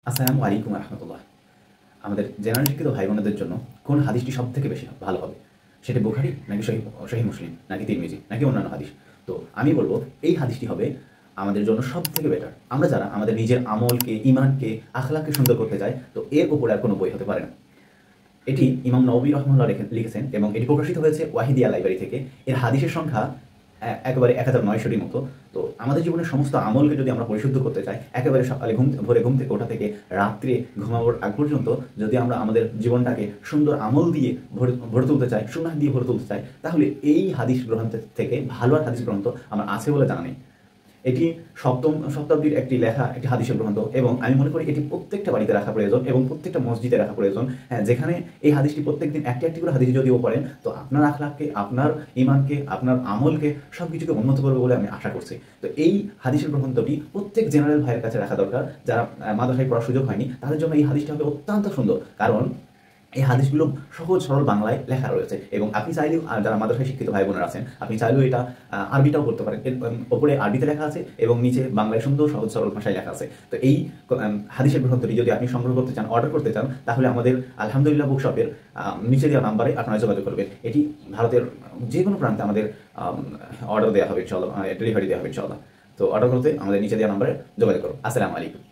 আসসালামু আলাইকুম রহমতুল্লাহ। আমাদের জেনারেল শিক্ষিত ভাই বোনদের জন্য কোন হাদিসটি সব থেকে বেশি ভালো হবে, সেটা বুখারী নাকি সহিহ মুসলিম নাকি তিরমিজি নাকি অন্যান্য হাদিস? তো আমি বলবো এই হাদিসটি হবে আমাদের জন্য সব থেকে বেটার। আমরা যারা আমাদের নিজের আমলকে, ইমানকে, আখলাককে সুন্দর করতে চাই, তো এর উপরে আর কোনো বই হতে পারে না। এটি ইমাম নববী রহমাহুল্লাহ লিখেছেন এবং এটি প্রকাশিত হয়েছে ওয়াহিদিয়া লাইব্রেরি থেকে। এর হাদিসের সংখ্যা একেবারে ১,৯০০টির মতো। তো আমাদের জীবনের সমস্ত আমলকে যদি আমরা পরিশুদ্ধ করতে চাই, একেবারে সকালে ভোরে ঘুম থেকে ওঠা থেকে রাত্রে ঘুমানোর আগ পর্যন্ত যদি আমরা আমাদের জীবনটাকে সুন্দর আমল দিয়ে ভরে তুলতে চাই, সুন্নাহ দিয়ে ভরে তুলতে চাই, তাহলে এই হাদিস গ্রন্থ থেকে ভালো আর হাদিস গ্রন্থ আমার আছে বলে জানা নেই। এটি সপ্তম শতাব্দীর একটি লেখা একটি হাদিসের গ্রন্থ এবং আমি মনে করি এটি প্রত্যেকটা বাড়িতে রাখা প্রয়োজন এবং প্রত্যেকটা মসজিদে রাখা প্রয়োজন। হ্যাঁ, যেখানে এই হাদিসটি প্রত্যেকদিন একটি একটি করে হাদিস যদিও পড়েন, তো আপনার আখলাককে, আপনার ইমানকে, আপনার আমলকে সব কিছুকে উন্নত করবে বলে আমি আশা করছি। তো এই হাদিসের গ্রন্থটি প্রত্যেক জেনারেল ভাইয়ের কাছে রাখা দরকার। যারা মাদ্রাসায় পড়ার সুযোগ হয়নি তাদের জন্য এই হাদিসটা হবে অত্যন্ত সুন্দর, কারণ এই হাদিসগুলো সহজ সরল বাংলায় লেখা রয়েছে এবং আপনি চাইলেও, আর যারা মাদ্রাসায় শিক্ষিত ভাই বোনেরা আছেন, আপনি চাইলেও এটা আরবিটাও করতে পারেন। এর ওপরে আরবিতে লেখা আছে এবং নিচে বাংলায় সুন্দর সহজ সরল ভাষায় লেখা আছে। তো এই হাদিসের গ্রন্থটি যদি আপনি সংগ্রহ করতে চান, অর্ডার করতে চান, তাহলে আমাদের আলহামদুলিল্লাহ বুকশপের নিচে দেওয়া নাম্বারে আপনারা যোগাযোগ করবেন। এটি ভারতের যে কোনো প্রান্তে আমাদের অর্ডার দেওয়া হবে ইনশাআল্লাহ, ডেলিভারি দেওয়া হবে ইনশাআল্লাহ। তো অর্ডার করতে আমাদের নিচে দেওয়া নাম্বারে যোগাযোগ করুন। আসসালামু আলাইকুম।